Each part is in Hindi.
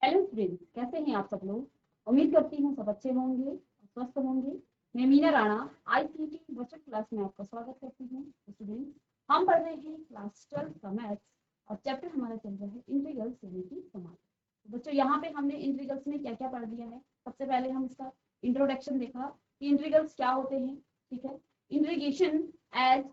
हेलो फ्रेंड्स, कैसे हैं आप सब लोग। उम्मीद करती हूँ सब अच्छे होंगे, स्वस्थ होंगे। मैं मीना राणा आईसीटी बचत क्लास में आपका स्वागत करती हूँ। स्टूडेंट्स, हम पढ़ रहे हैं क्लास 12 का मैथ्स और चैप्टर हमारा चल रहा है इंटीग्रल्स यानी कि समाकलन। बच्चों, यहाँ पे हमने इंटीग्रल्स में क्या क्या पढ़ लिया है। सबसे पहले हम इसका इंट्रोडक्शन देखा कि इंटीग्रल्स क्या होते हैं। ठीक है, integration as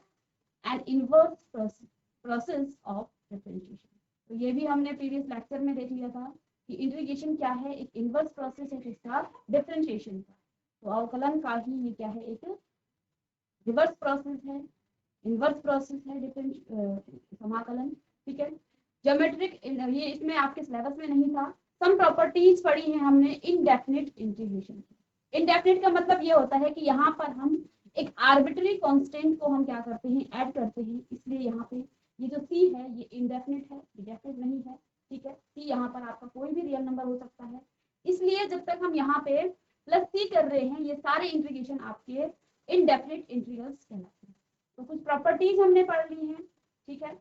an inverse process of differentiation. तो ये भी हमने प्रीवियस लेक्चर में देख लिया था कि इंटीग्रेशन क्या है, एक इनवर्स प्रोसेस है किसका, डिफरेंशिएशन का। तो अवकलन का ही ये क्या है, एक रिवर्स प्रोसेस है, इनवर्स प्रोसेस है समाकलन। ठीक है, ज्योमेट्रिक, ये इसमें आपके सिलेबस में नहीं था। सम प्रॉपर्टीज पढ़ी है हमने इनडेफिनिट इंटीग्रेशन की। इनडेफिनिट का मतलब ये होता है कि यहाँ पर हम एक आर्बिट्ररी कांस्टेंट को हम क्या करते हैं, ऐड करते हैं। इसलिए यहाँ पे ये जो सी है ये इनडेफिनिट है, डेफिनिट नहीं है। ठीक है, सी यहाँ पर आपका कोई भी रियल नंबर हो सकता है। इसलिए जब तक हम यहाँ पे प्लस सी कर रहे हैं, ये सारे इंटीग्रेशन आपके इनडेफिनिट इंटीग्रल्स कहलाते हैं। तो कुछ प्रॉपर्टीज हमने पढ़ ली हैं। ठीक है,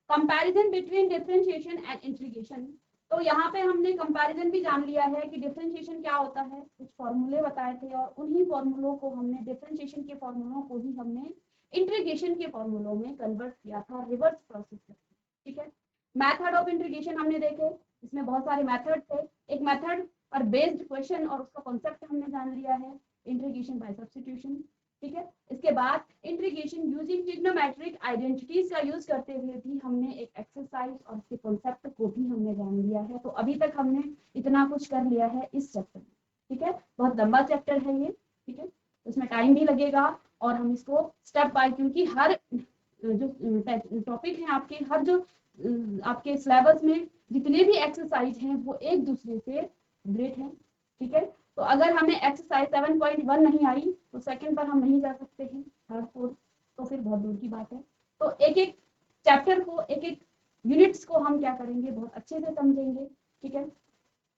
comparison between differentiation and integration. तो यहाँ पे हमने कंपैरिजन भी जान लिया है कि डिफरेंशिएशन क्या होता है। कुछ फॉर्मूले बताए थे और उन्हीं फॉर्मूलों को हमने, डिफरेंशिएशन के फॉर्मूलों को ही हमने इंटीग्रेशन के फॉर्मूलों में कन्वर्ट किया था रिवर्स प्रोसेस करके। ठीक है, मेथड ऑफ इंटीग्रेशन हमने देखे, इसमें बहुत सारे मेथड थे। एक मेथड पर बेस्ड क्वेश्चन और उसका कॉन्सेप्ट हमने जान लिया है, इंटीग्रेशन बाय सब्स्टिट्यूशन। ठीक है, इसके बाद इंटीग्रेशन यूजिंग ट्रिग्नोमेट्रिक आइडेंटिटीज का यूज करते हुए भी हमने एक एक्सरसाइज और उसके कॉन्सेप्ट को भी हमने जान लिया है। तो अभी तक हमने इतना कुछ कर लिया है इस चैप्टर में। ठीक है, बहुत लंबा चैप्टर है ये। ठीक है, उसमें टाइम भी लगेगा और हम इसको स्टेप बाय, क्योंकि हर जो टॉपिक है आपके, हर जो आपके सिलेबस में जितने भी एक्सरसाइज हैं वो एक दूसरे से रिलेट हैं। ठीक है, तो अगर हमें एक्सरसाइज 7.1 नहीं आई तो सेकंड पर हम नहीं जा सकते हैं, थर्ड फोर्थ तो फिर बहुत दूर की बात है। तो एक एक चैप्टर को, एक एक यूनिट्स को हम क्या करेंगे, बहुत अच्छे से समझेंगे। ठीक है,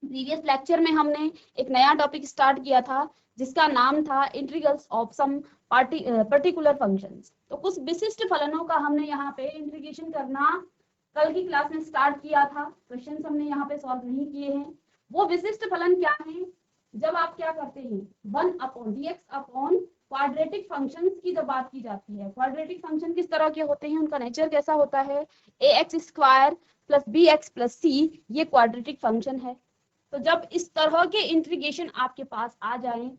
प्रीवियस लेक्चर में हमने एक नया टॉपिक स्टार्ट किया था जिसका नाम था integrals of some particular functions. तो कुछ विशिष्ट फलनों का हमने यहाँ पे इंटीग्रेशन करना कल की क्लास में स्टार्ट किया था। क्वेश्चंस हमने यहाँ पे सॉल्व नहीं किए हैं। वो विशिष्ट फलन क्या है, जब आप क्या करते हैं, 1 upon dx upon quadratic functions की जब बात की जाती है। क्वाड्रेटिक फंक्शन किस तरह के होते हैं, उनका नेचर कैसा होता है, ax square plus bx plus c, ये क्वाड्रेटिक फंक्शन है। तो जब इस तरह के इंटीग्रेशन आपके पास आ जाए,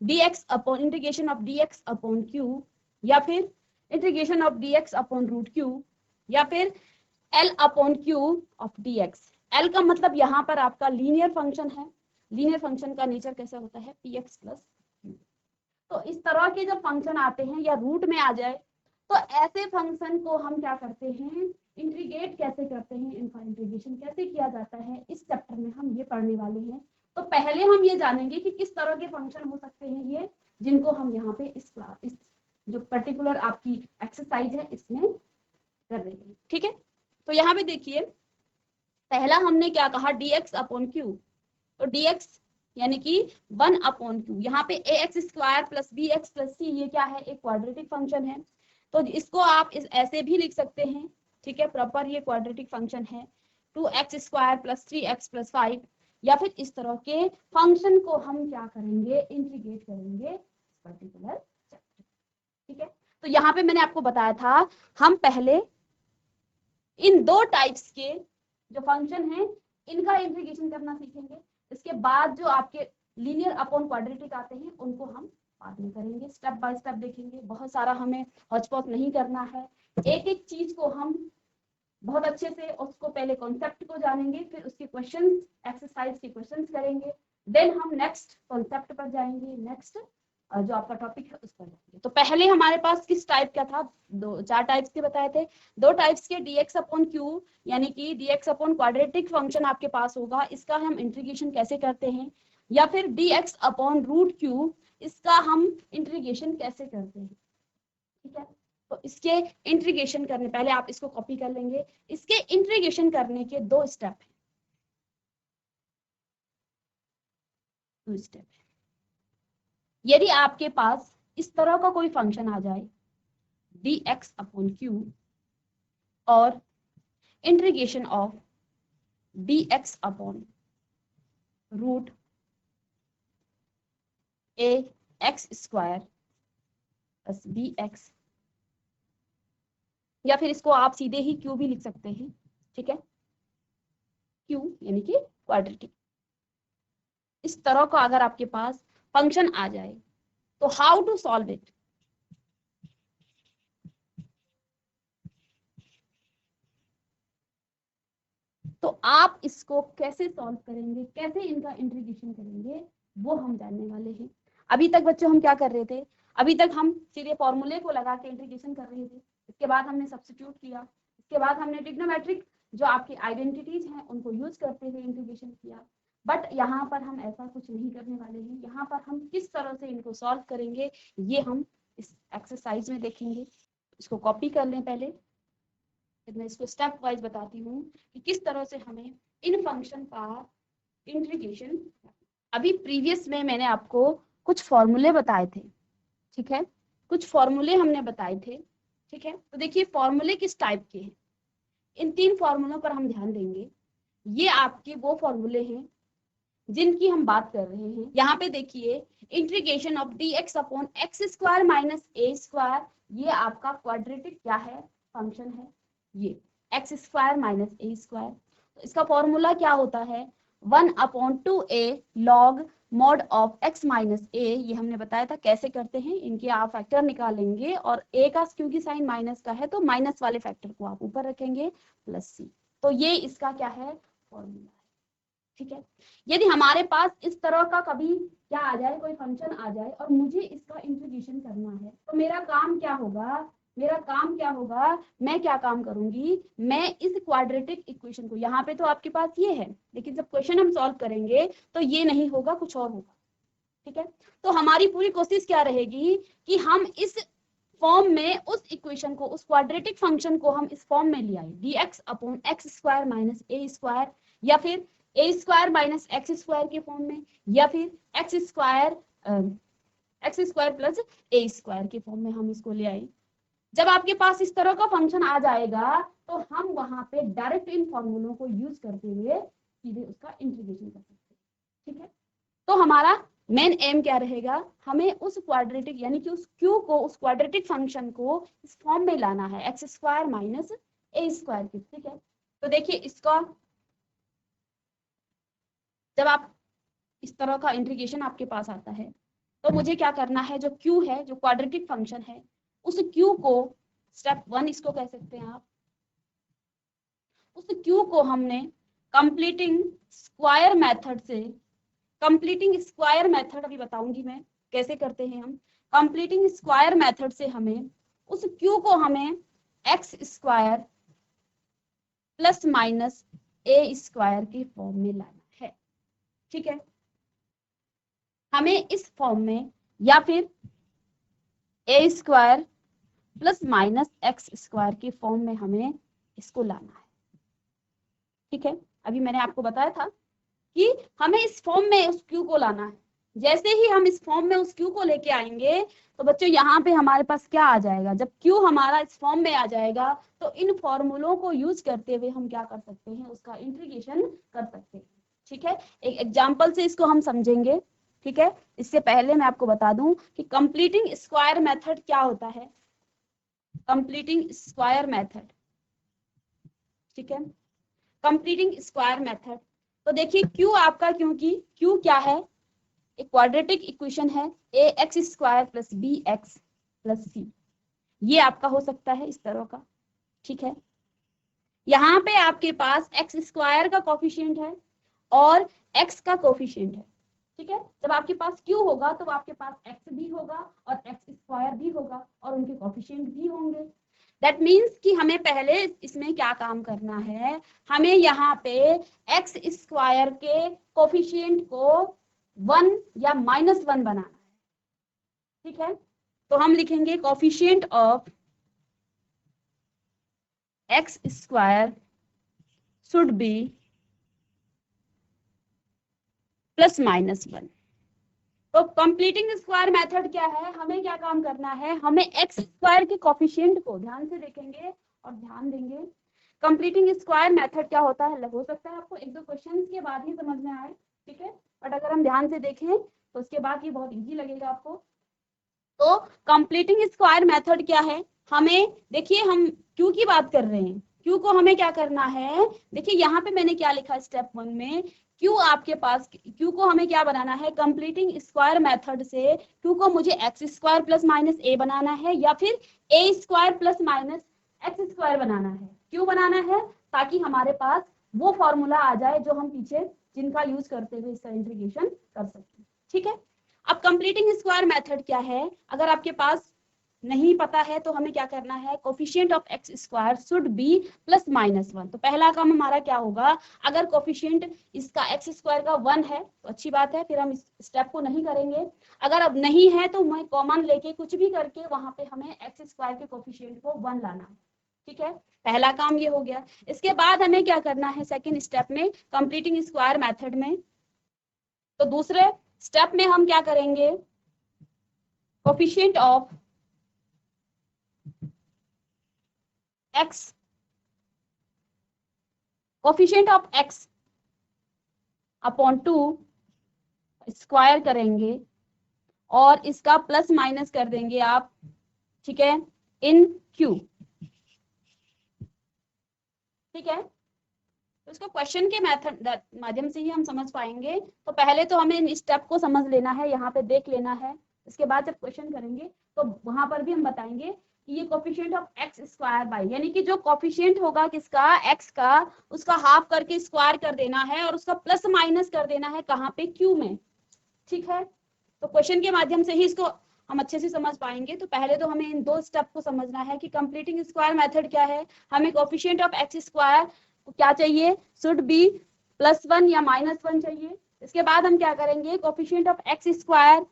dx upon integration of dx upon q, या फिर integration of dx upon root q, या फिर l upon q of dx। l का मतलब यहाँ पर आपका लीनियर फंक्शन है। लीनियर फंक्शन का नेचर कैसा होता है, px प्लस q। तो इस तरह के जब फंक्शन आते हैं या रूट में आ जाए, तो ऐसे फंक्शन को हम क्या करते हैं, इंटीग्रेट कैसे करते हैं, इनका इंटीग्रेशन कैसे किया जाता है, इस चैप्टर में हम ये पढ़ने वाले हैं। तो पहले हम ये जानेंगे कि किस तरह के फंक्शन हो सकते हैं ये, जिनको हम यहाँ पे इस जो पर्टिकुलर आपकी एक्सरसाइज है इसमें कर रहे हैं। ठीक है, तो यहाँ पे देखिए, पहला हमने क्या कहा, dx अपॉन क्यू। तो dx यानी कि 1 अपॉन क्यू, यहाँ पे ax square plus bx plus c, ये क्या है, एक क्वाड्रेटिक फंक्शन है। तो इसको आप ऐसे भी लिख सकते हैं। ठीक है, प्रॉपर ये क्वाड्रेटिक फंक्शन है। 2x square plus 3x plus 5, या फिर इस तरह के फंक्शन को हम क्या करेंगे, इंटीग्रेट करेंगे पर्टिकुलर चैप्टर। ठीक है, तो यहाँ पे मैंने आपको बताया था हम पहले इन दो टाइप्स के जो फंक्शन है इनका इंटीग्रेशन करना सीखेंगे। इसके बाद जो आपके लीनियर अपॉन क्वाड्रेटिक आते हैं उनको हम बाद में करेंगे, स्टेप बाय स्टेप देखेंगे। बहुत सारा हमें हौच-पौच नहीं करना है, एक एक चीज को हम बहुत अच्छे से उसको पहले कॉन्सेप्ट को जानेंगे, फिर उसके क्वेश्चंस, एक्सरसाइज के क्वेश्चंस करेंगे, देन हम नेक्स्ट कॉन्सेप्ट पर जाएंगे, नेक्स्ट जो आपका टॉपिक है उस पर जाएंगे। तो पहले हमारे पास किस टाइप का था, चार टाइप्स के बताए थे। दो टाइप्स के dx अपॉन क्यू, यानी कि dx अपॉन क्वाड्रेटिक फंक्शन आपके पास होगा, इसका हम इंटीग्रेशन कैसे करते हैं, या फिर dx अपॉन रूट क्यू, इसका हम इंटीग्रेशन कैसे करते हैं। ठीक है, तो इसके इंटीग्रेशन करने, पहले आप इसको कॉपी कर लेंगे, इसके इंटीग्रेशन करने के दो स्टेप है, यदि आपके पास इस तरह का कोई फंक्शन आ जाए dx अपॉन क्यू और integration of dx upon root A x square plus B X, या फिर इसको आप सीधे ही क्यू भी लिख सकते हैं, ठीक है, क्यू यानी कि क्वाड्रेटिक। इस तरह का अगर आपके पास फंक्शन आ जाए तो हाउ टू सॉल्व इट, तो आप इसको कैसे सॉल्व करेंगे, कैसे इनका इंटीग्रेशन करेंगे, वो हम जानने वाले हैं। अभी तक बच्चों हम क्या कर रहे थे, अभी तक हम सीधे फॉर्मूले को लगा के इंटीग्रेशन कर रहे थे, इसके बाद हमने सब्स्टिट्यूट किया, इसके बाद हमने ट्रिग्नोमेट्रिक जो आपकी आइडेंटिटीज हैं उनको यूज करते हुए इंटीग्रेशन किया। बट यहाँ पर हम ऐसा कुछ नहीं करने वाले हैं, यहाँ पर हम किस तरह से इनको सॉल्व करेंगे ये हम इस एक्सरसाइज में देखेंगे। इसको कॉपी कर लें पहले, फिर मैं इसको स्टेप वाइज बताती हूँ कि किस तरह से हमें इन फंक्शन का इंटीग्रेशन। अभी प्रीवियस में मैंने आपको कुछ फॉर्मूले बताए थे, ठीक है, कुछ फॉर्मूले हमने बताए थे, ठीक है। तो देखिए फॉर्मूले किस टाइप के हैं, इन 3 फॉर्मूलों पर हम ध्यान देंगे। ये आपके वो फॉर्मूले हैं जिनकी हम बात कर रहे हैं। यहाँ पे देखिए integration of dx upon x square minus a square, ये आपका क्वाड्रेटिक क्या है, फंक्शन है, ये x square minus a square. तो इसका फॉर्मूला क्या होता है, 1/2a log mod of x minus a, ये हमने बताया था कैसे करते हैं, इनके आप फैक्टर निकालेंगे और a का क्योंकि साइन माइनस का है तो माइनस वाले फैक्टर को आप ऊपर रखेंगे प्लस c, तो ये इसका क्या है फॉर्मूला, ठीक है। यदि हमारे पास इस तरह का कभी क्या आ जाए, कोई फंक्शन आ जाए और मुझे इसका इंटीग्रेशन करना है, तो मेरा काम क्या होगा, मैं क्या काम करूंगी, मैं इस क्वाड्रेटिक इक्वेशन को, यहाँ पे तो आपके पास ये है लेकिन जब क्वेश्चन हम सॉल्व करेंगे तो ये नहीं होगा, कुछ और होगा, ठीक है। तो हमारी पूरी कोशिश क्या रहेगी कि हम इस फॉर्म में उस इक्वेशन को, उस क्वाड्रेटिक फंक्शन को हम इस फॉर्म में ले आए, dx upon x square minus a square, या फिर a square minus x square के फॉर्म में, या फिर x square plus a square के फॉर्म में हम इसको ले आए। जब आपके पास इस तरह का फंक्शन आ जाएगा तो हम वहां पे डायरेक्ट इन फॉर्मूलों को यूज करते हुए सीधे उसका इंटीग्रेशन कर सकते हैं, ठीक है। तो हमारा मेन एम क्या रहेगा, हमें उस क्वाड्रेटिक यानी कि उस क्यू को, उस क्वाड्रेटिक फंक्शन को इस फॉर्म में लाना है, x square minus a square की, ठीक है। तो देखिए इसका जब आप इस तरह का इंटीग्रेशन आपके पास आता है तो मुझे क्या करना है, जो क्यू है, जो क्वाड्रेटिक फंक्शन है, उस क्यू को स्टेप 1 इसको कह सकते हैं आप, उस क्यू को हमने कंप्लीटिंग स्क्वायर मेथड अभी बताऊंगी मैं कैसे करते हैं हम, कंप्लीटिंग स्क्वायर मेथड से हमें उस क्यू को हमें x square plus minus a square के फॉर्म में लाना है, ठीक है। हमें इस फॉर्म में या फिर a square plus minus x square के फॉर्म में हमें इसको लाना है, ठीक है। अभी मैंने आपको बताया था कि हमें इस फॉर्म में उस क्यू को लाना है। जैसे ही हम इस फॉर्म में उस क्यू को लेके आएंगे तो बच्चों यहाँ पे हमारे पास क्या आ जाएगा, जब क्यू हमारा इस फॉर्म में आ जाएगा तो इन फॉर्मूलों को यूज करते हुए हम क्या कर सकते हैं, उसका इंटीग्रेशन कर सकते हैं, ठीक है। एक एग्जाम्पल से इसको हम समझेंगे, ठीक है। इससे पहले मैं आपको बता दूं कि कंप्लीटिंग स्क्वायर मेथड क्या होता है, कंप्लीटिंग स्क्वायर मेथड, ठीक है, कंप्लीटिंग स्क्वायर मेथड। तो देखिए क्यू आपका, क्योंकि क्यू क्या है, एक क्वाड्रेटिक इक्वेशन है, a x square plus B x plus c, ये आपका हो सकता है इस तरह का, ठीक है। यहाँ पे आपके पास एक्स स्क्वायर का कोफिशिएंट है और एक्स का कोफिशिएंट है, ठीक है। जब आपके पास क्यू होगा तो आपके पास एक्स भी होगा और एक्स स्क्वायर भी होगा और उनके कोफिशिएंट भी होंगे। दैट मीन्स कि हमें पहले इसमें क्या काम करना है, हमें यहाँ पे एक्स स्क्वायर के कोफिशिएंट को 1 या -1 बनाना है, ठीक है। तो हम लिखेंगे coefficient of X square should be +-1। तो कंप्लीटिंग स्क्वायर मेथड क्या है, हमें क्या काम करना है, हमें एक्स स्क्वायर के कोफिशिएंट को ध्यान से देखेंगे और ध्यान देंगे। कंप्लीटिंग स्क्वायर मेथड क्या होता है, हो सकता है आपको 1-2 क्वेश्चंस के बाद ही समझ में आए ठीक है। बट अगर हम ध्यान से देखें तो उसके बाद ये बहुत इजी लगेगा आपको। तो कंप्लीटिंग स्क्वायर मेथड क्या है, हमें देखिए हम क्यू की बात कर रहे हैं, क्यू को हमें क्या करना है, देखिए यहाँ पे मैंने क्या लिखा स्टेप 1 में, क्यू आपके पास, क्यू को हमें क्या बनाना है, कंप्लीटिंग स्क्वायर मेथड से क्यू को मुझे x square plus minus a बनाना है या फिर a square plus minus x square बनाना है। क्यों बनाना है, ताकि हमारे पास वो फॉर्मूला आ जाए जो हम पीछे जिनका यूज करते हुए इसका इंटीग्रेशन कर सकते हैं। ठीक है। अब कंप्लीटिंग स्क्वायर मेथड क्या है, अगर आपके पास नहीं पता है तो हमें क्या करना है, coefficient of X square should be plus minus 1। तो पहला काम हमारा क्या होगा, अगर कोफिशिएंट इसका एक्स स्क्वायर का 1 है तो अच्छी बात है, फिर हम इस स्टेप को नहीं करेंगे। अगर अब नहीं है तो मैं कॉमन लेके कुछ भी करके वहां पे हमें एक्स स्क्वायर के कोफिशिएंट को 1 लाना है। ठीक है, पहला काम ये हो गया। इसके बाद हमें क्या करना है सेकेंड स्टेप में, कंप्लीटिंग स्क्वायर मेथड में, तो दूसरे स्टेप में हम क्या करेंगे, coefficient of x, coefficient of x upon 2 square करेंगे और इसका प्लस माइनस कर देंगे आप, ठीक है, इन क्यू। ठीक है, तो इसको क्वेश्चन के मेथड माध्यम से ही हम समझ पाएंगे। तो पहले तो हमें इन स्टेप को समझ लेना है, यहाँ पे देख लेना है। इसके बाद जब क्वेश्चन करेंगे तो वहां पर भी हम बताएंगे कि ये coefficient of X square by, यानी कि जो कोफिशिएंट होगा किसका, एक्स का, उसका हाफ करके स्क्वायर कर देना है और उसका प्लस माइनस कर देना है कहाँ पे, क्यू में। ठीक है, तो क्वेश्चन के माध्यम से ही इसको हम अच्छे से समझ पाएंगे। तो पहले तो हमें इन दो स्टेप को समझना है कि कंप्लीटिंग स्क्वायर मेथड क्या है, हमें कोफिशिएंट ऑफ एक्स स्क्वायर क्या चाहिए, शुड बी +1 या -1 चाहिए। इसके बाद हम क्या करेंगे, coefficient of X square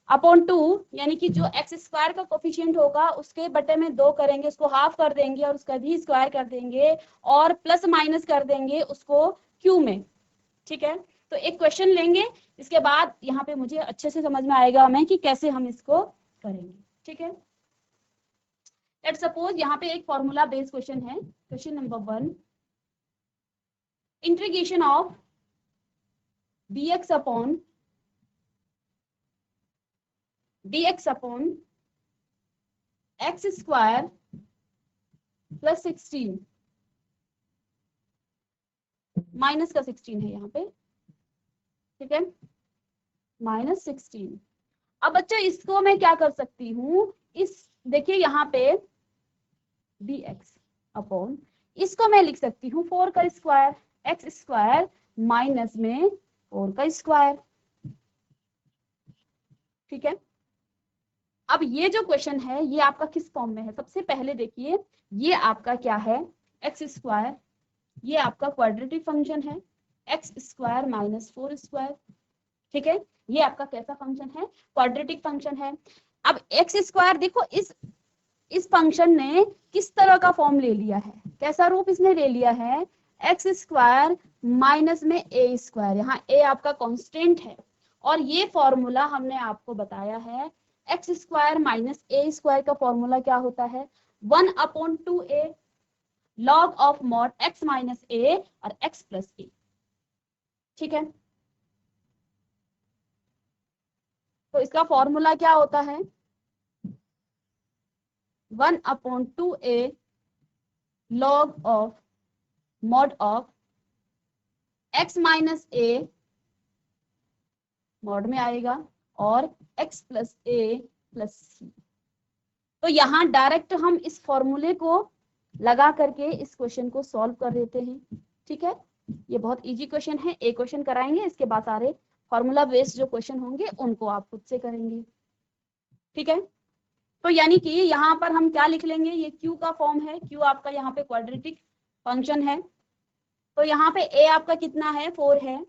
upon 2, यानी कि जो एक्स स्क्वायर का कोफिशिएंट होगा उसके बटे में 2 करेंगे, उसको हाफ कर देंगे और उसका भी स्क्वायर कर देंगे और प्लस माइनस कर देंगे उसको क्यू में। ठीक है, तो एक क्वेश्चन लेंगे, इसके बाद यहाँ पे मुझे अच्छे से समझ में आएगा हमें कि कैसे हम इसको करेंगे। ठीक है, लेट्स सपोज यहाँ पे एक फॉर्मूला बेस्ड क्वेश्चन है, question number 1, integration of dx upon x square plus 16, minus का 16 है यहाँ पे। ठीक है, -16। अब बच्चों इसको मैं क्या कर सकती हूँ, इस देखिए यहाँ पे dx अपॉन, इसको मैं लिख सकती हूँ 4 का स्क्वायर, एक्स स्क्वायर माइनस में 4 का स्क्वायर। ठीक है, अब ये जो क्वेश्चन है ये आपका किस फॉर्म में है, सबसे पहले देखिए ये आपका क्या है, एक्स स्क्वायर, ये आपका क्वाड्रेटिक फंक्शन है, एक्स स्क्वायर माइनस 4 स्क्वायर। ठीक है, ये आपका कैसा फंक्शन है, क्वाड्रेटिक फंक्शन है। अब एक्स स्क्वायर देखो इस फंक्शन ने किस तरह का फॉर्म ले लिया है, कैसा रूप इसने ले लिया है, एक्स स्क्वायर माइनस में ए स्क्वायर, यहाँ ए आपका कांस्टेंट है और ये फॉर्मूला हमने आपको बताया है, x square minus a square का फॉर्मूला क्या होता है, 1/2a log of mod x minus a और एक्स प्लस ए। ठीक है, तो इसका फॉर्मूला क्या होता है, 1/2a log of mod of x minus A, mod में आएगा, और एक्स प्लस ए प्लस सी। तो यहाँ डायरेक्ट हम इस फॉर्मूले को लगा करके इस क्वेश्चन को सॉल्व कर देते हैं। ठीक है, ये बहुत इजी क्वेश्चन है, एक क्वेश्चन कराएंगे, इसके बाद सारे फॉर्मूला बेस्ड जो क्वेश्चन होंगे उनको आप खुद से करेंगे। ठीक है, तो यानी कि यहाँ पर हम क्या लिख लेंगे, ये क्यू का फॉर्म है, क्यू आपका यहाँ पे क्वाड्रेटिक फंक्शन है, तो यहाँ पे ए आपका कितना है, 4 है।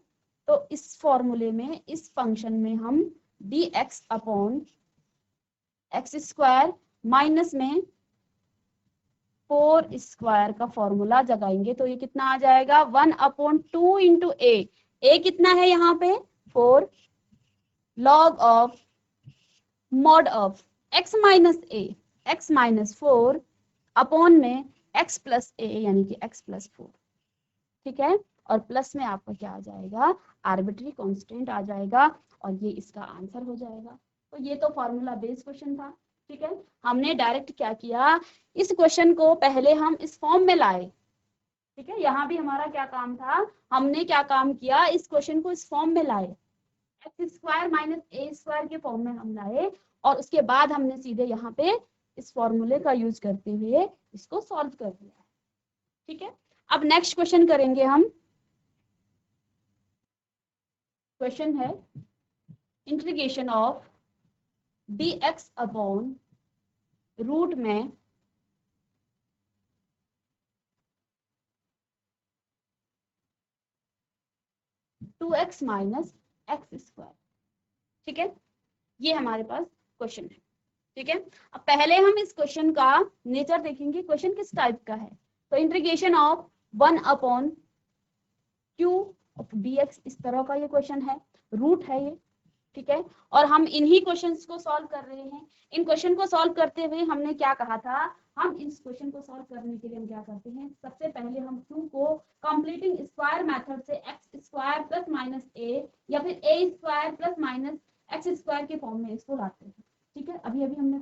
तो इस फॉर्मूले में, इस फंक्शन में हम dx upon x square minus में 4 स्क्वायर का फॉर्मूला जगाएंगे, तो ये कितना आ जाएगा, 1/2 इंटू ए कितना है यहाँ पे 4, log of mod of x minus A, x minus 4 upon में एक्स प्लस ए यानी कि एक्स प्लस 4। ठीक है, और प्लस में आपका क्या आ जाएगा, आर्बिट्री कांस्टेंट आ जाएगा, और ये इसका आंसर हो जाएगा। तो ये तो फॉर्मूला बेस्ड क्वेश्चन था, ठीक है। हमने डायरेक्ट क्या किया, इस क्वेश्चन को पहले हम इस फॉर्म में लाए, ठीक है। यहाँ भी हमारा क्या काम था, हमने क्या काम किया, इस क्वेश्चन को इस फॉर्म में लाए, x square minus a square के फॉर्म में हम लाए, और उसके बाद हमने सीधे यहाँ पे इस फॉर्मूले का यूज करते हुए इसको सॉल्व कर दिया, ठीक है। अब नेक्स्ट क्वेश्चन करेंगे हम। क्वेश्चन है integration of dx upon root में two x minus x square, ठीक है। ये हमारे पास क्वेश्चन है, ठीक है। अब पहले हम इस क्वेश्चन का नेचर देखेंगे, क्वेश्चन किस टाइप का है। तो integration of 1 upon Q of dx, इस तरह का ये क्वेश्चन है, रूट है ये, ठीक है। और हम इन्हीं क्वेश्चंस को सॉल्व कर रहे हैं। इन क्वेश्चन को सॉल्व करते हुए हमने क्या कहा था, हम इस क्वेश्चन को सॉल्व करने के लिए हम क्या करते हैं, सबसे पहले हम q को कंप्लीटिंग स्क्वायर मेथड से x square plus minus a या फिर a square plus minus x square के फॉर्म में इसको लाते हैं, ठीक है। अभी अभी हमने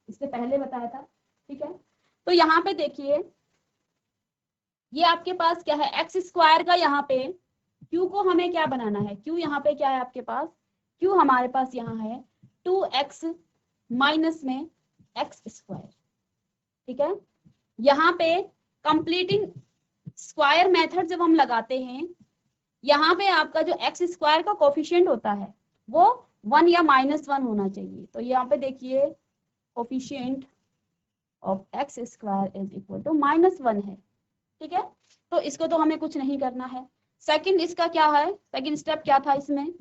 इससे पहले बताया था, ठीक है। तो यहाँ पे देखिए, ये आपके पास क्या है, एक्स स्क्वायर का यहाँ पे q को हमें क्या बनाना है, q यहाँ पे क्या है आपके पास, q हमारे पास यहाँ है 2x माइनस में एक्स स्क्वायर, ठीक है। यहाँ पे कंप्लीटिंग स्क्वायर मेथड जब हम लगाते हैं, यहाँ पे आपका जो एक्स स्क्वायर का कोफिशिएंट होता है वो 1 या -1 होना चाहिए। तो यहाँ पे देखिए coefficient of X square is equal to -1 है, ठीक है। तो इसको तो हमें कुछ नहीं करना है। सेकंड इसका क्या है, सेकंड स्टेप क्या था, इसमें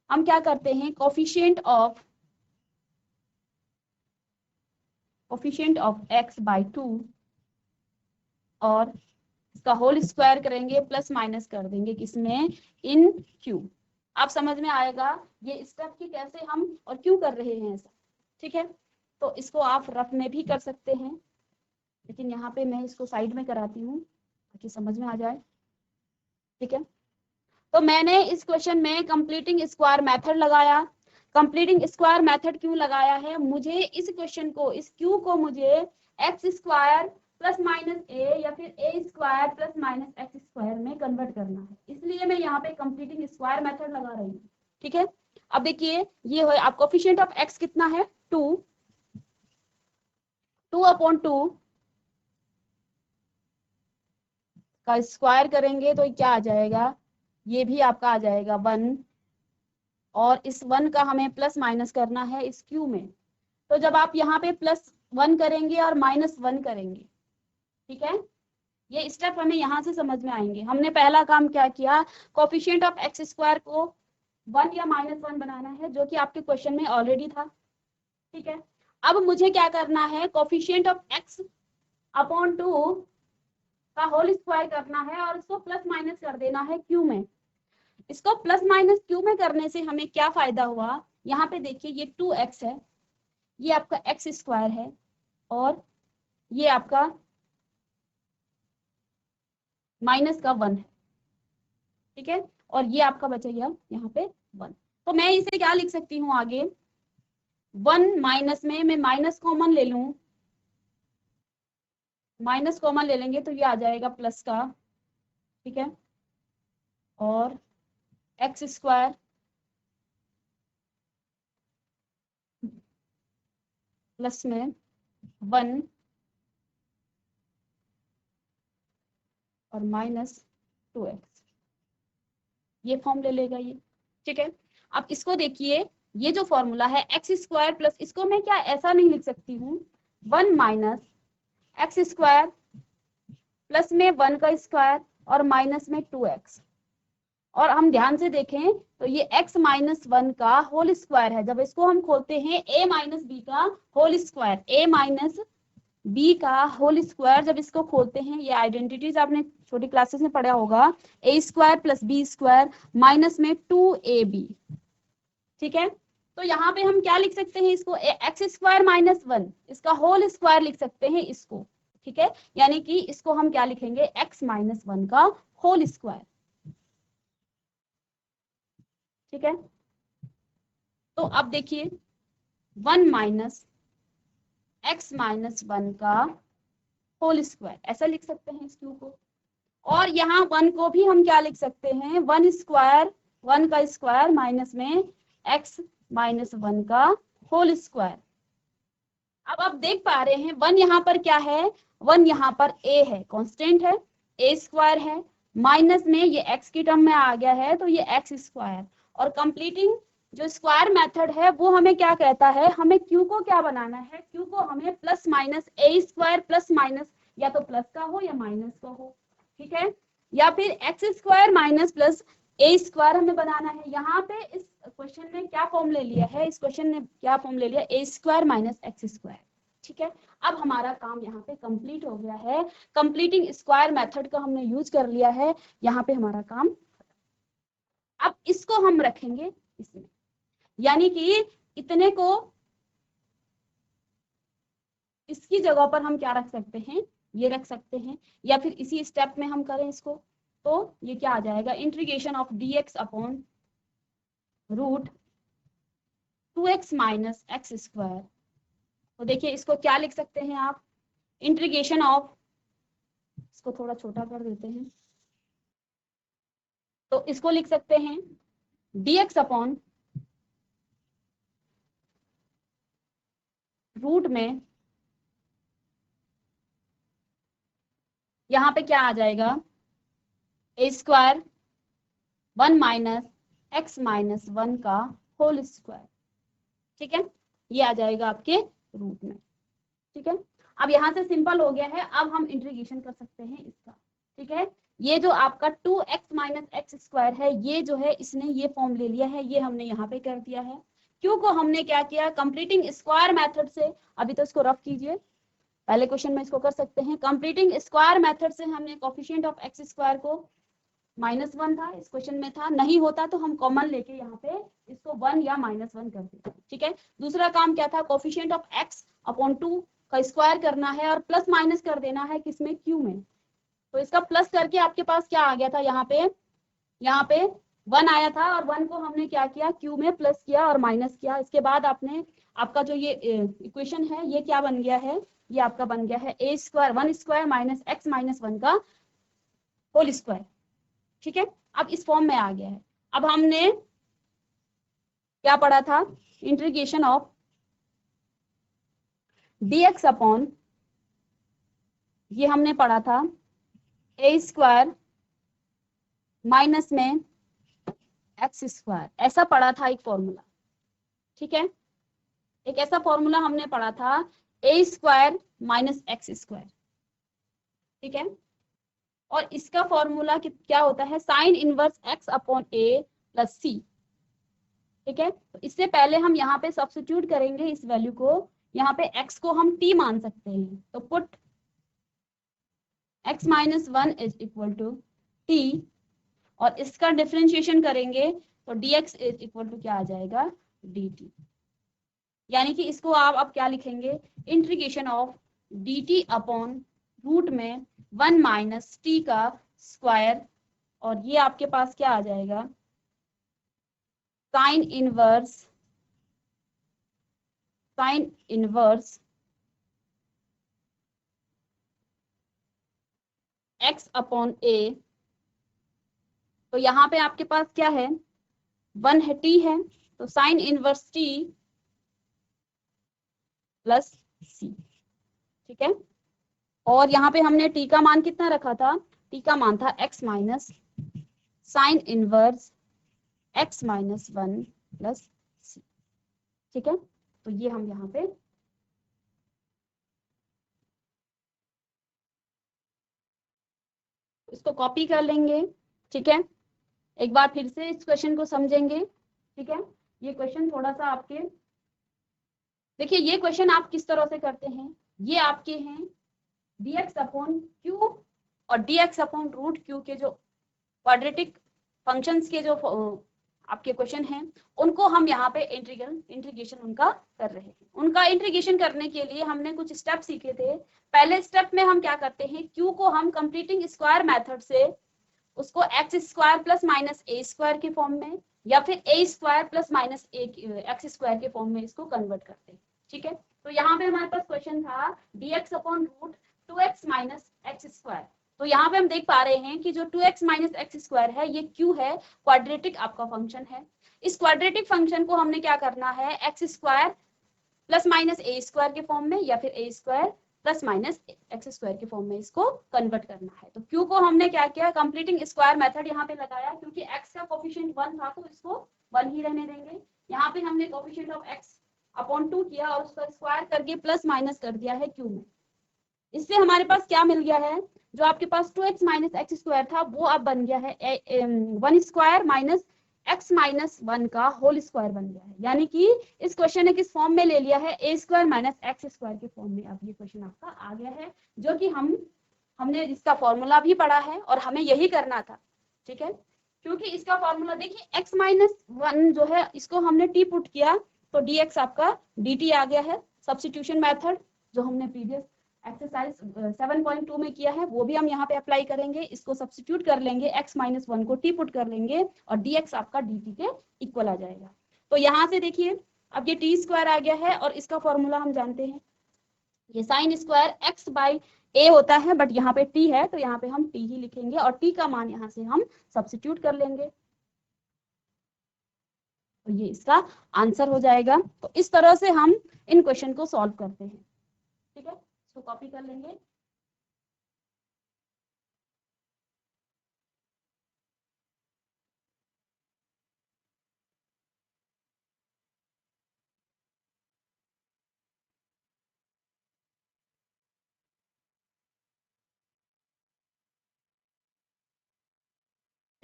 हम क्या करते हैं, कोफिशिएंट ऑफ x बाई 2 और इसका होल स्क्वायर करेंगे, प्लस माइनस कर देंगे किसमें, इन q। आप समझ में आएगा ये स्टेप की कैसे हम और क्यों कर रहे हैं ऐसा, ठीक है। तो इसको आप रफ में भी कर सकते हैं, लेकिन यहाँ पे मैं इसको साइड में कराती हूँ ताकि समझ में आ जाए, ठीक है। तो मैंने इस क्वेश्चन में कंप्लीटिंग स्क्वायर मेथड लगाया। कंप्लीटिंग स्क्वायर मेथड क्यों लगाया है, मुझे इस क्वेश्चन को, इस क्यू को मुझे x square plus minus a या फिर a square plus minus x square में कन्वर्ट करना है, इसलिए मैं यहाँ पे कंप्लीटिंग स्क्वायर मेथड लगा रही हूँ, ठीक है। अब देखिए ये हो, आप कोफिशिएंट ऑफ एक्स कितना है, 2 अपॉन 2 का स्क्वायर करेंगे तो क्या आ जाएगा, ये भी आपका आ जाएगा 1, और इस 1 का हमें प्लस माइनस करना है इस क्यू में। तो जब आप यहाँ पे +1 करेंगे और -1 करेंगे, ठीक है, ये स्टेप हमें यहाँ से समझ में आएंगे। हमने पहला काम क्या किया, कोफिशिएंट ऑफ एक्स स्क्वायर को 1 या -1 बनाना है, जो कि आपके क्वेश्चन में ऑलरेडी था, ठीक है। अब मुझे क्या करना है, कोफिशिएंट ऑफ एक्स अपॉन 2 का होल स्क्वायर करना है और इसको प्लस माइनस कर देना है क्यू में। इसको प्लस माइनस क्यू में करने से हमें क्या फायदा हुआ, यहाँ पे देखिए ये 2x है, ये आपका एक्स स्क्वायर है, और ये आपका -1 है, ठीक है, और ये आपका बचेगा यहाँ पे 1। तो मैं इसे क्या लिख सकती हूँ आगे, 1 माइनस में मैं माइनस कॉमन ले लूं, माइनस कॉमन ले लेंगे तो ये आ जाएगा प्लस का, ठीक है, और एक्स स्क्वायर प्लस में 1 और -2x, ये फॉर्म ले लेगा ये, ठीक है। अब इसको देखिए, ये जो फॉर्मूला है एक्स स्क्वायर प्लस, इसको मैं क्या ऐसा नहीं लिख सकती हूँ, 1 माइनस एक्स स्क्वायर प्लस में 1 का स्क्वायर और माइनस में 2x, और हम ध्यान से देखें तो ये x -1 का होल स्क्वायर है। जब इसको हम खोलते हैं a माइनस बी का whole square, a minus B का होल स्क्वायर, जब इसको खोलते हैं, ये आइडेंटिटीज आपने छोटी क्लासेस में पढ़ा होगा, a square plus B square minus में 2ab, ठीक है। तो यहाँ पे हम क्या लिख सकते हैं, इसको एक्स स्क्वायर -1, इसका होल स्क्वायर लिख सकते हैं इसको, ठीक है, यानी कि इसको हम क्या लिखेंगे, x माइनस 1 का होल स्क्वायर। ठीक है, तो अब देखिए 1 माइनस x माइनस 1 का होल स्क्वायर, ऐसा लिख सकते हैं इस क्यू को। और यहाँ 1 को भी हम क्या लिख सकते हैं, 1 स्क्वायर, 1 का स्क्वायर माइनस में x माइनस 1 का होल स्क्वायर। अब आप देख पा रहे हैं 1 यहाँ पर क्या है, 1 यहाँ पर a है, कांस्टेंट है, a स्क्वायर है, माइनस में ये x की टर्म में आ गया है तो ये x स्क्वायर। और कंप्लीटिंग जो स्क्वायर मेथड है वो हमें क्या कहता है, हमें q को क्या बनाना है, q को हमें plus minus a square plus minus, या तो प्लस का हो या माइनस का हो, ठीक है, या फिर x square minus plus a square हमें बनाना है। यहाँ पे इस क्वेश्चन ने क्या फॉर्म ले लिया है, इस क्वेश्चन ने क्या फॉर्म ले लिया, ए स्क्वायर माइनस एक्स स्क्वायर। ठीक है, अब हमारा काम यहाँ पे कंप्लीट हो गया है, कंप्लीटिंग स्क्वायर मेथड का हमने यूज कर लिया है, यहाँ पे हमारा काम। अब इसको हम रखेंगे इसमें, यानी कि इतने को इसकी जगह पर हम क्या रख सकते हैं, ये रख सकते हैं, या फिर इसी स्टेप में हम करें इसको, तो ये क्या आ जाएगा, integration of dx upon root 2x minus x square. तो देखिए इसको क्या लिख सकते हैं आप, इंटीग्रेशन ऑफ, इसको थोड़ा छोटा कर देते हैं, तो इसको लिख सकते हैं dx अपॉन रूट में, यहाँ पे क्या आ जाएगा, ए स्क्वायर 1 माइनस एक्स माइनस 1 का होल स्क्वायर। ठीक है, ये आ जाएगा आपके रूट में। ठीक है, अब यहाँ से सिंपल हो गया है, अब हम इंटीग्रेशन कर सकते हैं इसका। ठीक है, ये जो आपका 2x माइनस एक्स स्क्वायर है, ये जो है इसने ये फॉर्म ले लिया है, ये हमने यहाँ पे कर दिया है। क्यों को हमने क्या किया, कंप्लीटिंग स्क्वायर मेथड से, अभी तो इसको रफ कीजिए, पहले क्वेश्चन में इसको कर सकते हैं, कंप्लीटिंग स्क्वायर मेथड से हमने कोफिशिएंट ऑफ एक्स स्क्वायर को -1 था, इस क्वेश्चन में था, नहीं होता तो हम कॉमन लेके यहाँ पे इसको 1 या -1 कर देते। ठीक है, दूसरा काम क्या था, कोफिशिएंट ऑफ x अपॉन 2 का स्क्वायर करना है और प्लस माइनस कर देना है किसमें, q में। तो इसका प्लस करके आपके पास क्या आ गया था, यहाँ पे 1 आया था, और 1 को हमने क्या किया, q में प्लस किया और माइनस किया। इसके बाद आपने आपका जो ये इक्वेशन है ये क्या बन गया है, ये आपका बन गया है a square 1 square minus x minus 1 का होल स्क्वायर। ठीक है, अब इस फॉर्म में आ गया है। अब हमने क्या पढ़ा था, इंटीग्रेशन ऑफ dx अपॉन, ये हमने पढ़ा था a स्क्वायर माइनस में एक्स स्क्वायर, ऐसा पढ़ा था एक फॉर्मूला। ठीक है, एक ऐसा फॉर्मूला हमने पढ़ा था a square minus x square. ठीक है, और इसका फॉर्मूला क्या होता है, sine inverse x upon a plus c. ठीक है, तो इससे पहले हम यहाँ पे सब्स्टिट्यूट करेंगे इस वैल्यू को, यहाँ पे x को हम t मान सकते हैं, तो put x minus 1 is equal to t, और इसका डिफरेंशिएशन करेंगे तो dx इज इक्वल टू क्या आ जाएगा, dt। यानी कि इसको आप अब क्या लिखेंगे, integration of dt upon root में 1 माइनस t का स्क्वायर, और ये आपके पास क्या आ जाएगा, sign inverse x upon a। तो यहाँ पे आपके पास क्या है, 1 है, t है, तो sine inverse t plus c। ठीक है, और यहाँ पे हमने t का मान कितना रखा था, t का मान था x minus sign inverse x minus 1 plus c। ठीक है, तो ये हम यहाँ पे इसको कॉपी कर लेंगे। ठीक है, एक बार फिर से इस क्वेश्चन को समझेंगे। ठीक है, ये क्वेश्चन थोड़ा सा आपके, देखिए ये क्वेश्चन आप किस तरह से करते हैं, ये आपके हैं dx अपॉन क्यू और dx अपॉन रूट क्यू के जो क्वाड्रेटिक फंक्शंस के जो आपके क्वेश्चन हैं उनको हम यहाँ पे इंटीग्रेशन उनका कर रहे हैं। उनका इंटीग्रेशन करने के लिए हमने कुछ स्टेप सीखे थे। पहले स्टेप में हम क्या करते हैं, क्यू को हम कंप्लीटिंग स्क्वायर मेथड से उसको x square plus minus a square के फॉर्म में या फिर a square plus minus x square के फॉर्म में इसको कन्वर्ट करते हैं। ठीक है, तो यहाँ पे हमारे पास क्वेश्चन था dx upon root 2x minus x square. तो यहाँ पे हम देख पा रहे हैं कि जो 2x माइनस एक्स स्क्वायर है ये q है, क्वाड्रेटिक आपका फंक्शन है। इस क्वाड्रेटिक फंक्शन को हमने क्या करना है, x square plus minus a square के फॉर्म में या फिर a square plus minus x square के फॉर्म में इसको कन्वर्ट करना है। तो q को हमने क्या किया, कंप्लीटिंग स्क्वायर मेथड यहाँ पे लगाया, क्योंकि x का कोफिशिएंट 1 था तो इसको 1 ही रहने देंगे। यहाँ पे हमने कोफिशिएंट ऑफ x अपॉन 2 किया और उसका स्क्वायर करके प्लस माइनस कर दिया है q में। इससे हमारे पास क्या मिल गया है, जो आपके पास 2x माइनस एक्स स्क्वायर था वो अब बन गया है 1 स्क्वायर माइनस x माइनस 1 का होल स्क्वायर बन गया है। यानी कि इस क्वेश्चन ने किस फॉर्म में ले लिया है, a square minus x square के फॉर्म में अब ये क्वेश्चन आपका आ गया है, जो कि हमने इसका फॉर्मूला भी पढ़ा है और हमें यही करना था। ठीक है, क्योंकि इसका फॉर्मूला देखिए x माइनस 1 जो है इसको हमने t पुट किया तो dx आपका dt आ गया है। सब्स्टिट्यूशन मेथड जो हमने प्रीवियस एक्सरसाइज 7.2 में किया है वो भी हम यहाँ पे अप्लाई करेंगे। इसको सब्स्टिट्यूट कर लेंगे, x माइनस 1 को t पुट कर लेंगे और dx आपका dt के इक्वल आ जाएगा। तो यहाँ से देखिए अब ये t स्क्वायर आ गया है और इसका फॉर्मूला हम जानते हैं, ये sine square x by a होता है, बट यहाँ पे t है तो यहाँ पे हम t ही लिखेंगे और t का मान यहाँ से हम सब्स्टिट्यूट कर लेंगे तो ये इसका आंसर हो जाएगा। तो इस तरह से हम इन क्वेश्चन को सॉल्व करते हैं। ठीक है, इसको कॉपी कर लेंगे।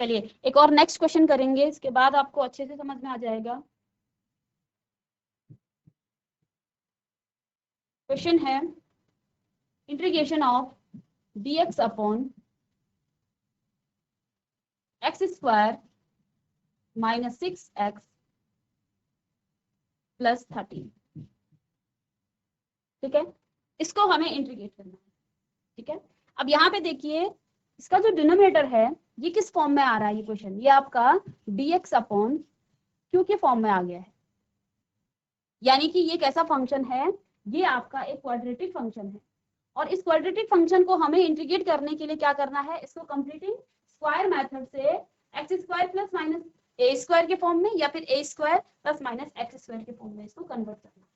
चलिए एक और नेक्स्ट क्वेश्चन करेंगे, इसके बाद आपको अच्छे से समझ में आ जाएगा। क्वेश्चन है integration of dx upon x square minus 6x plus 13। ठीक है, इसको हमें इंटीग्रेट करना है। ठीक है, अब यहाँ पे देखिए इसका जो डिनोमिनेटर है ये किस फॉर्म में आ रहा है, ये क्वेश्चन ये आपका dx अपॉन q के फॉर्म में आ गया है। यानी कि ये कैसा फंक्शन है, ये आपका एक क्वाड्रेटिक फंक्शन है और इस क्वाड्रेटिक फंक्शन को हमें इंटीग्रेट करने के लिए क्या करना है, इसको कंप्लीटिंग स्क्वायर मेथड से x square plus minus a square के फॉर्म में या फिर a square plus minus x square के फॉर्म में इसको कन्वर्ट करना है।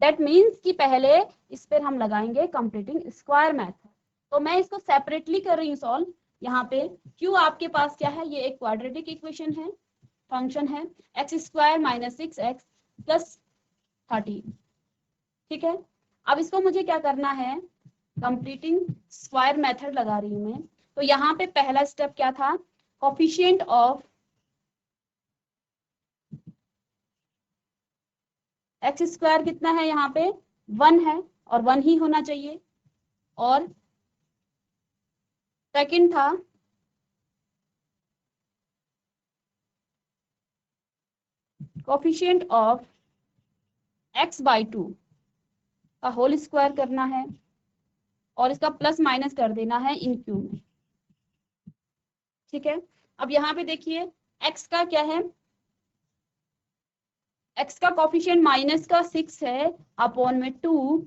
दैट मीन्स कि पहले इस पर हम लगाएंगे कंप्लीटिंग स्क्वायर मेथड। तो मैं इसको सेपरेटली कर रही हूँ सॉल्व। यहाँ पे q आपके पास क्या है, ये एक क्वाड्रेटिक इक्वेशन है, फंक्शन है x square minus 6x plus 13। ठीक है, अब इसको मुझे क्या करना है, कंप्लीटिंग स्क्वायर मेथड लगा रही हूं मैं। तो यहाँ पे पहला स्टेप क्या था, कोफिशिएंट ऑफ एक्स स्क्वायर कितना है, यहाँ पे 1 है और 1 ही होना चाहिए। और सेकंड था कोफिशिएंट ऑफ x बाई 2 का होल स्क्वायर करना है और इसका प्लस माइनस कर देना है इन क्यू में। ठीक है, अब यहाँ पे देखिए x का क्या है, x का कोफिशिएंट माइनस का 6 है अपॉन में 2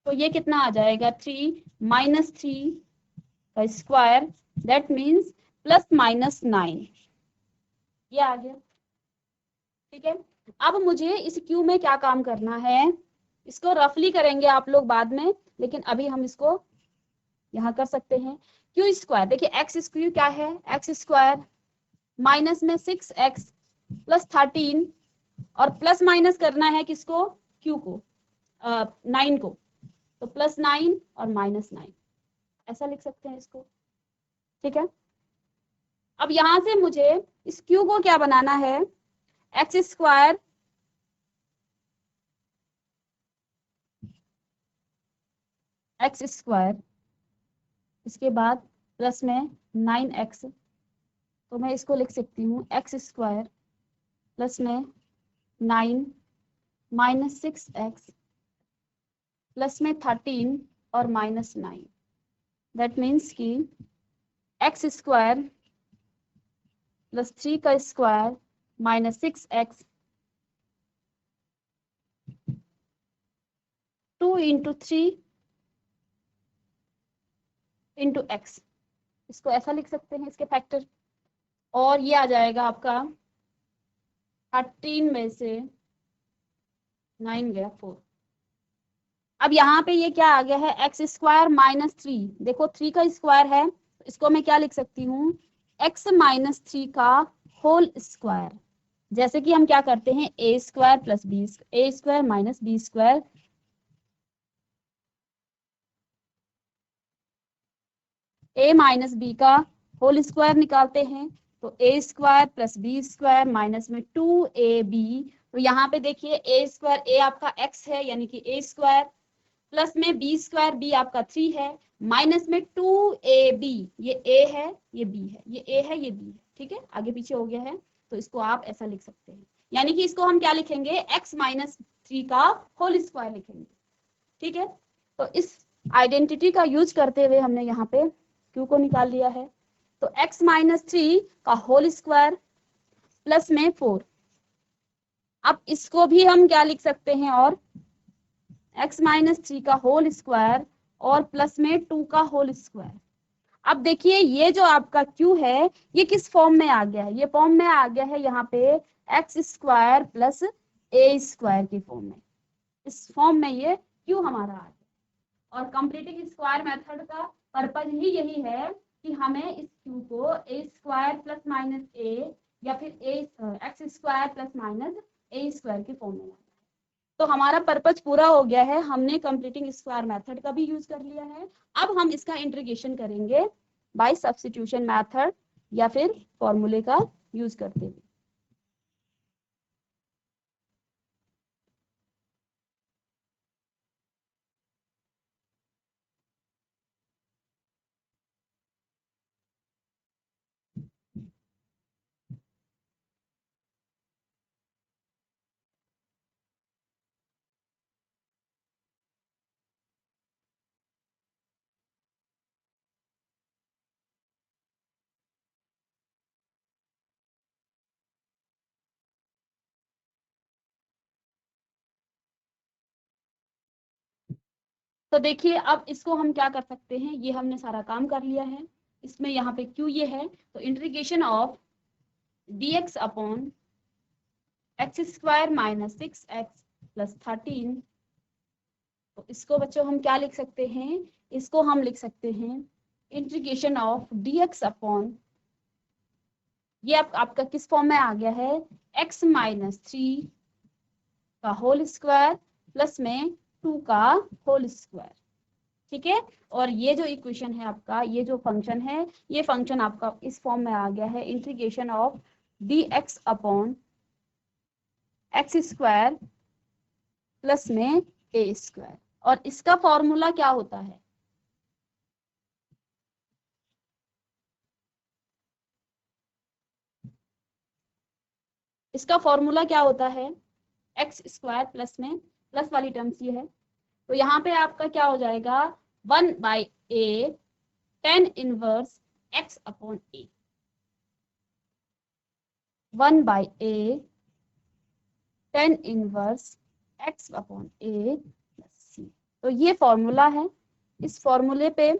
तो ये कितना आ जाएगा 3 माइनस 3 का square, that means plus minus 9 ये आ गया। ठीक है, अब मुझे इस क्यू में क्या काम करना है, इसको रफली करेंगे आप लोग बाद में, लेकिन अभी हम इसको यहाँ कर सकते हैं। क्यू स्क्वायर देखिए एक्स स्क्वायर क्या है, एक्स स्क्वायर माइनस में 6x प्लस 13 और प्लस माइनस करना है किसको, क्यू को 9 को, तो प्लस 9 और माइनस 9 ऐसा लिख सकते हैं इसको। ठीक है, अब यहां से मुझे इस क्यू को क्या बनाना है, एक्स स्क्वायर इसके बाद प्लस में 9x, तो मैं इसको लिख सकती हूँ एक्स स्क्वायर प्लस में 9 माइनस 6x प्लस में 13 और माइनस 9। दैट मीन्स कि एक्स स्क्वायर प्लस 3 का square minus 6x 2 into 3 into x, इसको ऐसा लिख सकते हैं इसके फैक्टर, और ये आ जाएगा आपका 13 में से 9 गया 4। अब यहाँ पे ये क्या आ गया है, एक्स स्क्वायर माइनस 3, देखो 3 का स्क्वायर है, इसको मैं क्या लिख सकती हूँ, एक्स माइनस 3 का होल स्क्वायर। जैसे कि हम क्या करते हैं, a square plus b, a square minus b square, a minus B का होल स्क्वायर निकालते हैं, तो a square plus B square minus में 2ab। तो यहाँ पे देखिए ए स्क्वायर, ए आपका x है यानी कि ए स्क्वायर, प्लस में बी स्क्वायर, बी आपका 3 है, माइनस में 2ab, ये a है ये b है, ये a है ये b है, ठीक है, आगे पीछे हो गया है, तो इसको आप ऐसा लिख सकते हैं, यानी कि इसको हम क्या लिखेंगे, x माइनस 3 का होल स्क्वायर लिखेंगे, ठीक है। तो इस आइडेंटिटी का यूज करते हुए हमने यहाँ पे q को निकाल लिया है, तो x माइनस 3 का होल स्क्वायर प्लस में 4। अब इसको भी हम क्या लिख सकते हैं, और x माइनस 3 का होल स्क्वायर और प्लस में 2 का होल स्क्वायर। अब देखिए ये जो आपका q है ये किस फॉर्म में आ गया है, ये फॉर्म में आ गया है यहाँ पे x square plus a square की फॉर्म में, इस फॉर्म में ये q हमारा आ गया। और कंप्लीटिंग स्क्वायर मेथड का पर्पज ही यही है कि हमें इस q को ए स्क्वायर प्लस माइनस ए या फिर ए x square plus minus a square की फॉर्म में। तो हमारा पर्पज पूरा हो गया है, हमने कंप्लीटिंग स्क्वायर मेथड का भी यूज कर लिया है। अब हम इसका इंटीग्रेशन करेंगे बाय सब्स्टिट्यूशन मेथड या फिर फॉर्मूले का यूज करते हुए। तो देखिए अब इसको हम क्या कर सकते हैं, ये हमने सारा काम कर लिया है, इसमें यहाँ पे क्यू ये है, तो integration of dx upon x square minus 6x plus 13, तो इसको बच्चों हम क्या लिख सकते हैं, इसको हम लिख सकते हैं इंटीग्रेशन ऑफ dx अपॉन, ये आपका किस फॉर्म में आ गया है, x माइनस 3 का होल स्क्वायर प्लस में 2 का होल स्क्वायर, ठीक है। और ये जो इक्वेशन है आपका, ये जो फंक्शन है, ये फंक्शन आपका इस फॉर्म में आ गया है integration of dx upon x square plus में ए स्क्वायर। और इसका फॉर्मूला क्या होता है, इसका फॉर्मूला क्या होता है, एक्स स्क्वायर प्लस में प्लस वाली टर्म्स ये है, तो यहाँ पे आपका क्या हो जाएगा 1/a tan inverse x upon a, 1/a tan inverse x upon a plus c। तो ये फॉर्मूला है, इस फॉर्मूले पे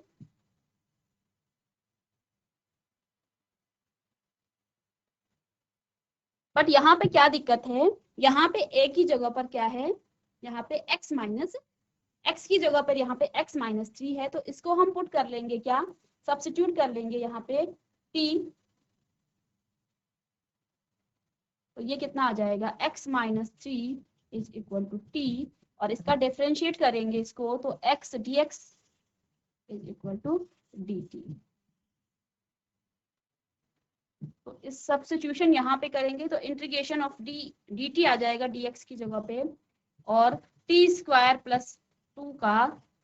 बट यहाँ पे क्या दिक्कत है, यहाँ पे a की जगह पर क्या है, यहाँ पे x माइनस, x की जगह पर यहाँ पे x माइनस 3 है, तो इसको हम पुट कर लेंगे, क्या सब्स्टिट्यूट कर लेंगे यहाँ पे t, तो ये कितना आ जाएगा x minus 3 is equal to t, और इसका डिफरेंशिएट करेंगे इसको, तो x dx is equal to dt। तो इस सब्स्टिट्यूशन यहाँ पे करेंगे तो इंटीग्रेशन ऑफ dt आ जाएगा dx की जगह पे, और t स्क्वायर प्लस 2 का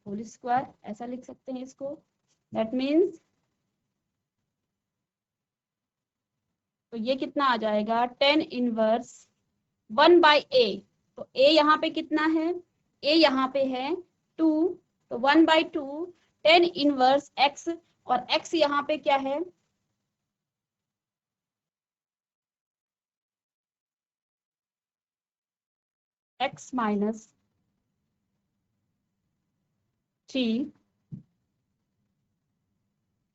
होल स्क्वायर, ऐसा लिख सकते हैं इसको। दैट मीन्स तो ये कितना आ जाएगा 10 इनवर्स 1/a। तो a यहाँ पे कितना है, a यहाँ पे है 2, तो 1/2 10 इनवर्स x, और x यहाँ पे क्या है, x minus 3,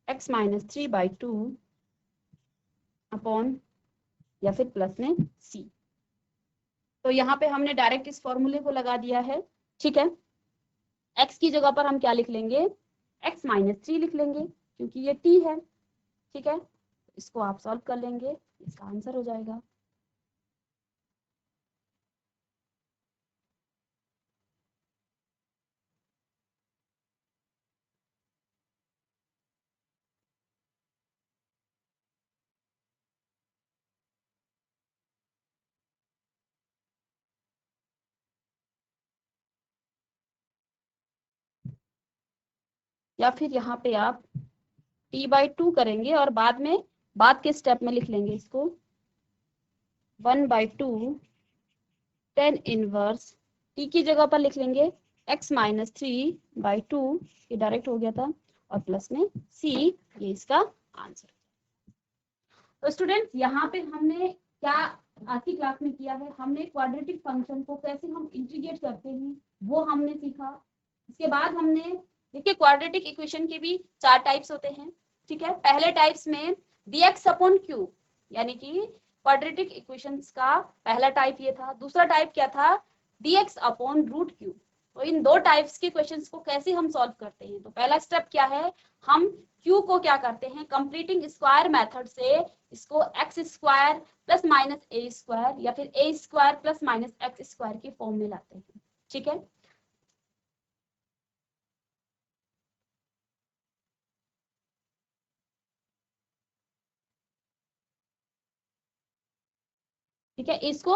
x minus 3/2 upon या फिर प्लस में c। तो यहाँ पे हमने डायरेक्ट इस फॉर्मूले को लगा दिया है, ठीक है। x की जगह पर हम क्या लिख लेंगे, x माइनस 3 लिख लेंगे क्योंकि ये t है, ठीक है। इसको आप सॉल्व कर लेंगे, इसका आंसर हो जाएगा। या फिर यहाँ पे आप t/2 करेंगे और बाद के स्टेप में लिख लेंगे इसको 1/2 10 इनवर्स, t की जगह पर लिख लेंगे x माइनस 3/2, ये डायरेक्ट हो गया था, और प्लस में c, ये इसका आंसर। तो स्टूडेंट्स यहाँ पे हमने क्या आज की क्लास में किया है, हमने क्वाड्रेटिक फंक्शन को कैसे हम इंटीग्रेट करते हैं वो हमने सीखा। इसके बाद हमने देखिए क्वाड्रेटिक इक्वेशन के भी 4 टाइप्स होते हैं, ठीक है। पहले टाइप्स में dx अपॉन q, यानी कि क्वाड्रेटिक इक्वेशंस का पहला टाइप ये था। दूसरा टाइप क्या था, dx अपॉन रूट q। तो इन दो टाइप्स के क्वेश्चंस को कैसे हम सॉल्व करते हैं, तो पहला स्टेप क्या है, हम q को क्या करते हैं, कंप्लीटिंग स्क्वायर मेथड से इसको x square plus minus a square या फिर a square plus minus x square के फॉर्म में लाते हैं, ठीक है। ठीक है, इसको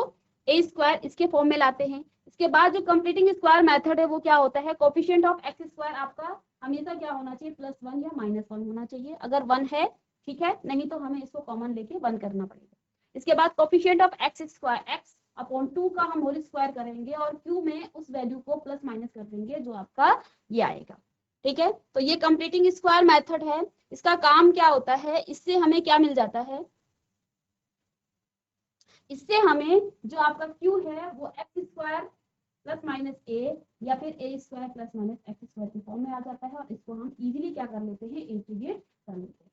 ए स्क्वायर इसके फॉर्म में लाते हैं। इसके बाद जो कंप्लीटिंग स्क्वायर मेथड है वो क्या होता है, कोफिशिएंट ऑफ एक्स स्क्वायर आपका हमेशा क्या होना चाहिए, +1 या -1 होना चाहिए। अगर 1 है ठीक है, नहीं तो हमें इसको कॉमन लेके 1 करना पड़ेगा। इसके बाद coefficient of X square x upon 2 का हम होल स्क्वायर करेंगे और q में उस वैल्यू को प्लस माइनस कर देंगे जो आपका ये आएगा, ठीक है। तो ये कंप्लीटिंग स्क्वायर मेथड है। इसका काम क्या होता है, इससे हमें क्या मिल जाता है, इससे हमें जो आपका q है वो x square plus minus a या फिर a square plus minus x square के फॉर्म में आ जाता है, और इसको हम इजीली क्या कर लेते हैं, इंटीग्रेट कर लेते हैं।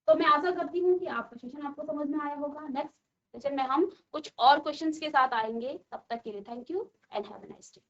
तो मैं आशा करती हूँ कि आपका सेशन आपको समझ में आया होगा। नेक्स्ट सेशन में हम कुछ और क्वेश्चंस के साथ आएंगे, तब तक के लिए thank you and have a nice day.